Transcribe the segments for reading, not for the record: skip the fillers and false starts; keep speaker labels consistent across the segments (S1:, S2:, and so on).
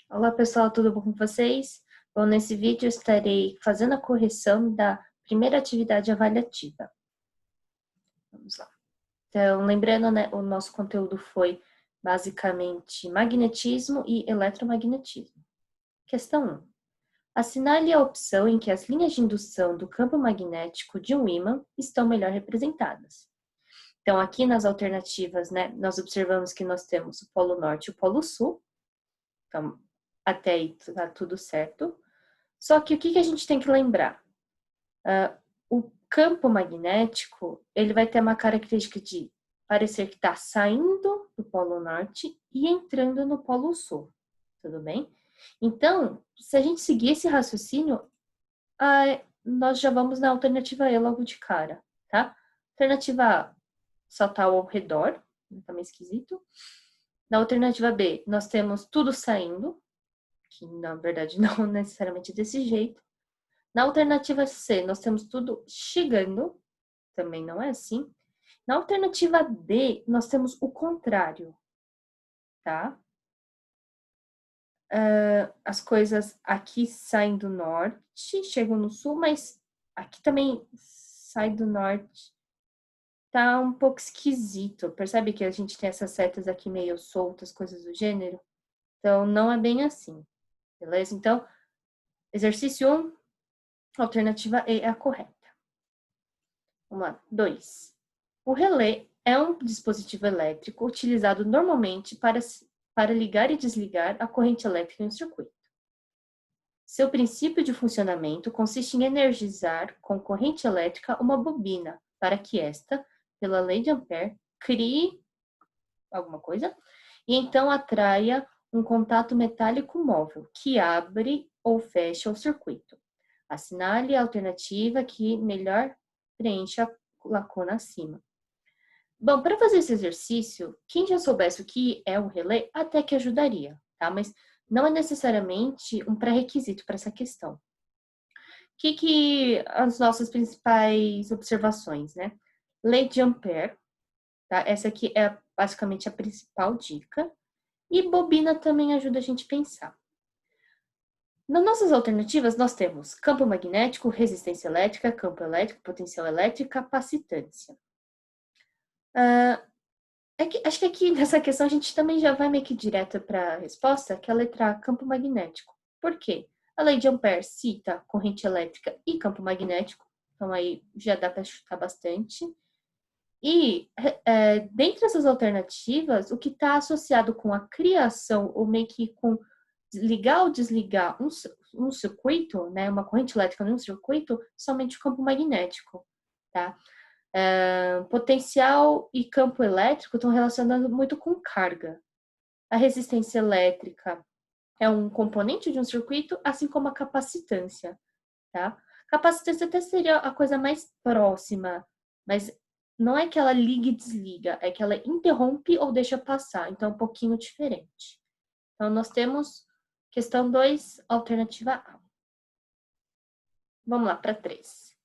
S1: Olá pessoal, tudo bom com vocês? Bom, nesse vídeo eu estarei fazendo a correção da primeira atividade avaliativa. Vamos lá. Então, lembrando, né, o nosso conteúdo foi basicamente magnetismo e eletromagnetismo. Questão 1. Assinale a opção em que as linhas de indução do campo magnético de um ímã estão melhor representadas. Então, aqui nas alternativas, né, nós observamos que nós temos o polo norte e o polo sul. Então, até aí tá tudo certo. Só que o que a gente tem que lembrar? O campo magnético, ele vai ter uma característica de parecer que está saindo do Polo Norte e entrando no Polo Sul, tudo bem? Então, se a gente seguir esse raciocínio, nós já vamos na alternativa E logo de cara, tá? Alternativa A, só tá ao redor, tá meio esquisito. Na alternativa B, nós temos tudo saindo, que na verdade não necessariamente desse jeito. Na alternativa C, nós temos tudo chegando, também não é assim. Na alternativa D, nós temos o contrário, tá? As coisas aqui saem do norte, chegam no sul, mas aqui também sai do norte. Tá um pouco esquisito. Percebe que a gente tem essas setas aqui meio soltas, coisas do gênero? Então, não é bem assim, beleza? Então, exercício 1, alternativa E é a correta. Vamos lá. 2. O relé é um dispositivo elétrico utilizado normalmente para ligar e desligar a corrente elétrica em um circuito. Seu princípio de funcionamento consiste em energizar com corrente elétrica uma bobina para que esta, pela lei de Ampère, crie alguma coisa e então atraia um contato metálico móvel que abre ou fecha o circuito. Assinale a alternativa que melhor preenche a lacuna acima. Bom, para fazer esse exercício, quem já soubesse o que é um relé, até que ajudaria, tá? Mas não é necessariamente um pré-requisito para essa questão. O que as nossas principais observações, né? Lei de Ampère, tá? Essa aqui é basicamente a principal dica. E bobina também ajuda a gente a pensar. Nas nossas alternativas, nós temos campo magnético, resistência elétrica, campo elétrico, potencial elétrico e capacitância. Acho que aqui nessa questão a gente também já vai meio que direto para a resposta, que é a letra A, campo magnético. Por quê? A lei de Ampère cita corrente elétrica e campo magnético, então aí já dá para chutar bastante. E dentre essas alternativas, o que está associado com a criação, ou meio que com ligar ou desligar um circuito, né, uma corrente elétrica num circuito, somente o campo magnético, tá? Potencial e campo elétrico estão relacionados muito com carga. A resistência elétrica é um componente de um circuito, assim como a capacitância, tá? Capacitância até seria a coisa mais próxima, mas não é que ela liga e desliga, é que ela interrompe ou deixa passar, então é um pouquinho diferente. Então, nós temos questão 2, alternativa A. Vamos lá para 3.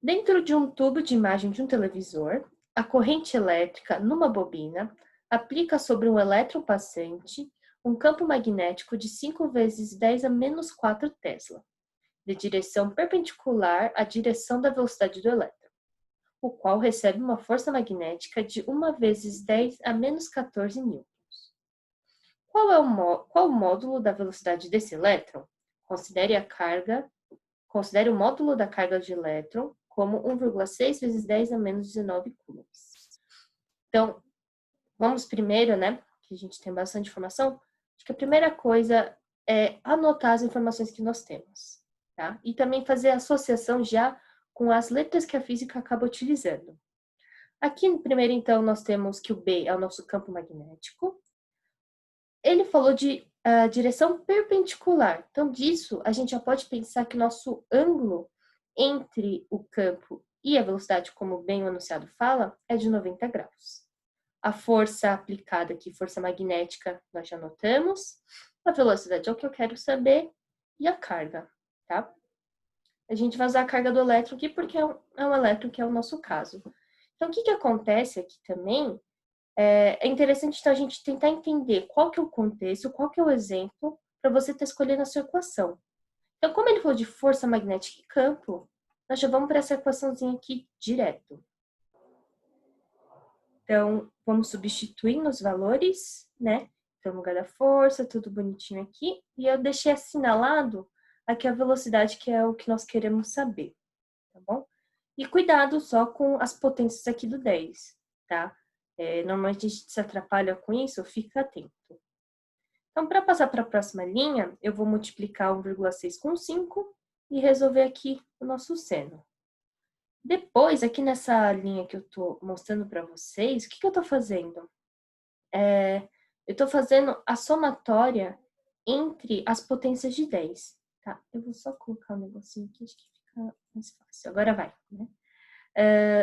S1: Dentro de um tubo de imagem de um televisor, a corrente elétrica numa bobina aplica sobre um elétron passante um campo magnético de 5 vezes 10 a menos 4 Tesla, de direção perpendicular à direção da velocidade do elétron, o qual recebe uma força magnética de 1 vezes 10 a menos 14 newtons. Qual o módulo da velocidade desse elétron? Considere o módulo da carga de elétron como 1,6 vezes 10 a menos 19 coulombs. Então, vamos primeiro, né, que a gente tem bastante informação, acho que a primeira coisa é anotar as informações que nós temos, tá? E também fazer associação já com as letras que a física acaba utilizando. Aqui, primeiro, então, nós temos que o B é o nosso campo magnético. Ele falou de direção perpendicular. Então, disso, a gente já pode pensar que nosso ângulo entre o campo e a velocidade, como bem o enunciado fala, é de 90 graus. A força aplicada aqui, força magnética, nós já notamos. A velocidade é o que eu quero saber. E a carga, tá? A gente vai usar a carga do elétron aqui porque é um elétron que é o nosso caso. Então, o que acontece aqui também é interessante então, a gente tentar entender qual que é o contexto, qual que é o exemplo para você estar escolhendo a sua equação. Então, como ele falou de força magnética e campo, nós já vamos para essa equaçãozinha aqui direto. Então, vamos substituindo os valores, né? Então, no lugar da força, tudo bonitinho aqui. E eu deixei assinalado aqui a velocidade, que é o que nós queremos saber, tá bom? E cuidado só com as potências aqui do 10, tá? Normalmente a gente se atrapalha com isso, fica atento. Então, para passar para a próxima linha, eu vou multiplicar 1,6 com 5 e resolver aqui o nosso seno. Depois, aqui nessa linha que eu estou mostrando para vocês, o que eu estou fazendo? Eu estou fazendo a somatória entre as potências de 10, tá? Eu vou só colocar um negocinho aqui, acho que fica mais fácil. Agora vai, né?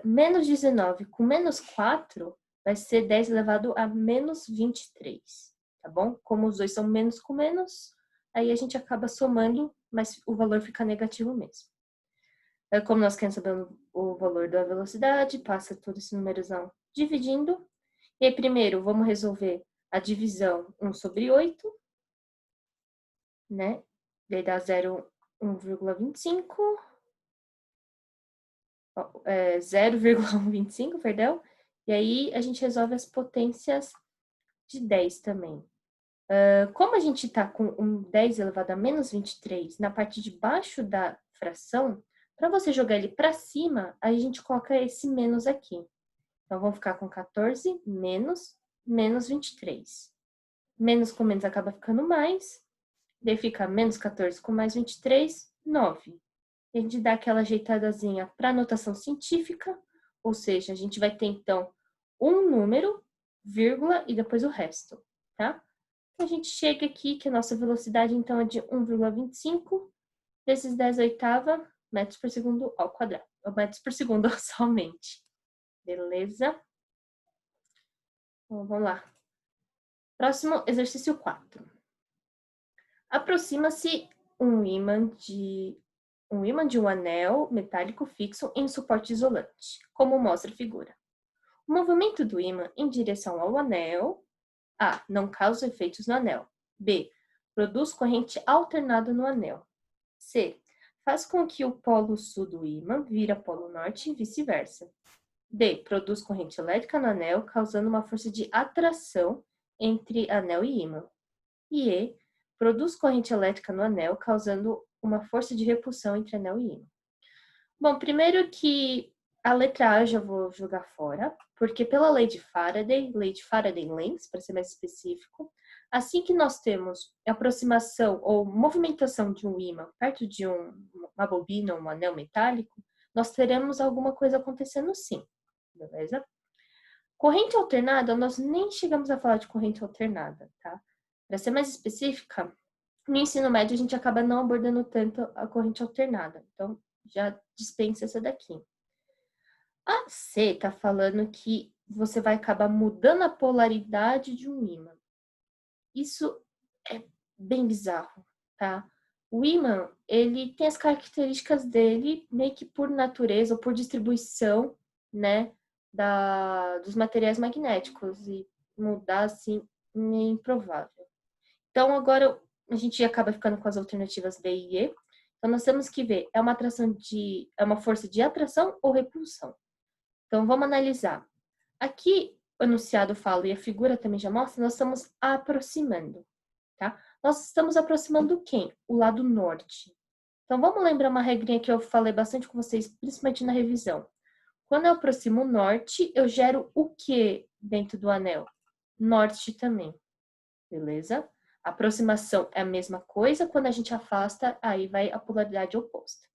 S1: Menos 19 com menos 4 vai ser 10 elevado a menos 23, tá bom? Como os dois são menos com menos, aí a gente acaba somando, mas o valor fica negativo mesmo. Como nós queremos saber o valor da velocidade, passa todo esse numerozão dividindo. E aí, primeiro, vamos resolver a divisão 1 sobre 8, né? Daí dá 0,125. 0,125, perdão. E aí, a gente resolve as potências de 10 também. Como a gente está com um 10 elevado a menos 23 na parte de baixo da fração, para você jogar ele para cima, a gente coloca esse menos aqui. Então, vamos ficar com 14 menos 23. Menos com menos acaba ficando mais. Daí fica menos 14 com mais 23, 9. E a gente dá aquela ajeitadazinha para notação científica, ou seja, a gente vai ter, então, um número, vírgula, e depois o resto, tá? A gente chega aqui que a nossa velocidade, então, é de 1,25 vezes 10 oitava metros por segundo ao quadrado. Ou metros por segundo somente. Beleza? Então, vamos lá. Próximo, exercício 4. Aproxima-se um ímã de um anel metálico fixo em suporte isolante, como mostra a figura. O movimento do ímã em direção ao anel A. Não causa efeitos no anel. B. Produz corrente alternada no anel. C. Faz com que o polo sul do ímã vira polo norte e vice-versa. D. Produz corrente elétrica no anel, causando uma força de atração entre anel e ímã. E E. Produz corrente elétrica no anel, causando uma força de repulsão entre anel e ímã. Bom, primeiro que a letra A eu já vou jogar fora, porque pela lei de Faraday-Lenz, para ser mais específico, assim que nós temos aproximação ou movimentação de um ímã perto de uma bobina ou um anel metálico, nós teremos alguma coisa acontecendo sim, beleza? Corrente alternada, nós nem chegamos a falar de corrente alternada, tá? Para ser mais específica, no ensino médio a gente acaba não abordando tanto a corrente alternada, então já dispensa essa daqui. A C está falando que você vai acabar mudando a polaridade de um ímã. Isso é bem bizarro, tá? O ímã, ele tem as características dele meio que por natureza ou por distribuição, né, dos materiais magnéticos, e mudar assim é improvável. Então agora a gente acaba ficando com as alternativas B e E. Então nós temos que ver, é uma força de atração ou repulsão? Então vamos analisar. Aqui o enunciado fala e a figura também já mostra, nós estamos aproximando, tá? Nós estamos aproximando quem? O lado norte. Então vamos lembrar uma regrinha que eu falei bastante com vocês, principalmente na revisão. Quando eu aproximo o norte, eu gero o que dentro do anel? Norte também, beleza? A aproximação é a mesma coisa, quando a gente afasta, aí vai a polaridade oposta.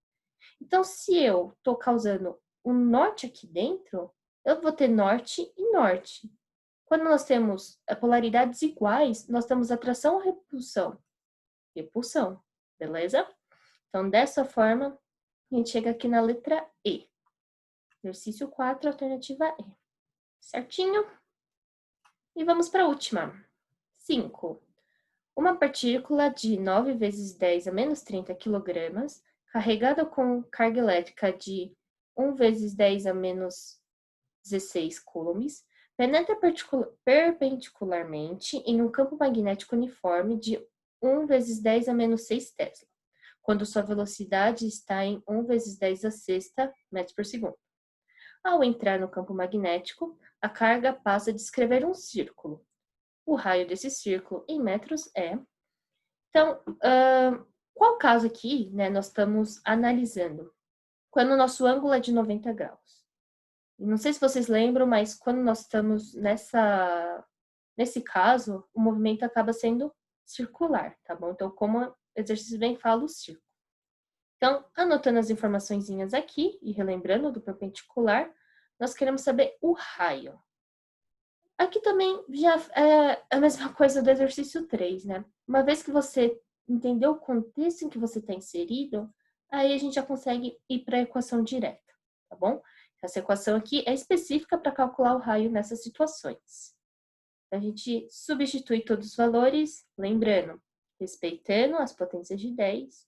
S1: Então, se eu estou causando o norte aqui dentro, eu vou ter norte e norte. Quando nós temos polaridades iguais, nós temos atração ou repulsão? Repulsão, beleza? Então, dessa forma, a gente chega aqui na letra E. Exercício 4, alternativa E. Certinho? E vamos para a última. 5. Uma partícula de 9 vezes 10 a menos 30 kg, carregada com carga elétrica de 1 vezes 10 a menos 16 coulombs, penetra perpendicularmente em um campo magnético uniforme de 1 vezes 10 a menos 6 Tesla, quando sua velocidade está em 1 vezes 10 a sexta metros por segundo. Ao entrar no campo magnético, a carga passa a descrever um círculo. O raio desse círculo em metros é... Então, qual caso aqui, né, nós estamos analisando? Quando o nosso ângulo é de 90 graus. Não sei se vocês lembram, mas quando nós estamos nesse caso, o movimento acaba sendo circular, tá bom? Então, como o exercício bem fala, o círculo. Então, anotando as informaçõezinhas aqui e relembrando do perpendicular, nós queremos saber o raio. Aqui também já é a mesma coisa do exercício 3, né? Uma vez que você entendeu o contexto em que você está inserido, aí a gente já consegue ir para a equação direta, tá bom? Essa equação aqui é específica para calcular o raio nessas situações. A gente substitui todos os valores, lembrando, respeitando as potências de 10.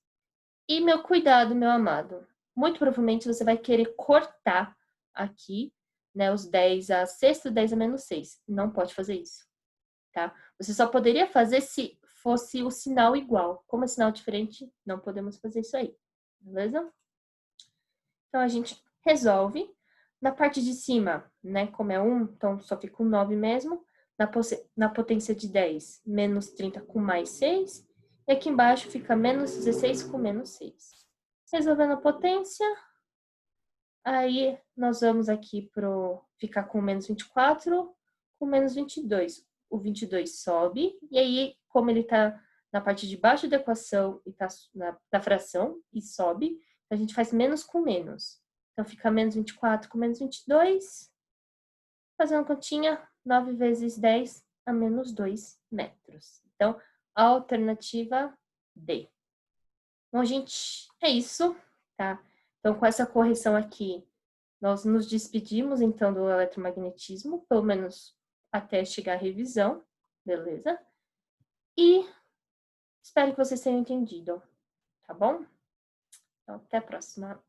S1: E meu cuidado, meu amado, muito provavelmente você vai querer cortar aqui, né, os 10 a sexta, 10 a menos 6. Não pode fazer isso, tá? Você só poderia fazer se fosse o sinal igual. Como é sinal diferente, não podemos fazer isso aí, beleza? Então, a gente resolve. Na parte de cima, né, como é 1, então só fica o 9 mesmo. Na potência de 10, menos 30 com mais 6. E aqui embaixo fica menos 16 com menos 6. Resolvendo a potência, aí nós vamos aqui para ficar com menos 24, com menos 22. O 22 sobe, e aí, como ele está na parte de baixo da equação e está na fração, e sobe, a gente faz menos com menos. Então, fica menos 24 com menos 22. Fazendo continha, 9 vezes 10 a menos 2 metros. Então, alternativa D. Bom, gente, é isso, tá? Então, com essa correção aqui, nós nos despedimos, então, do eletromagnetismo, pelo menos até chegar à revisão, beleza? E espero que vocês tenham entendido, tá bom? Então, até a próxima.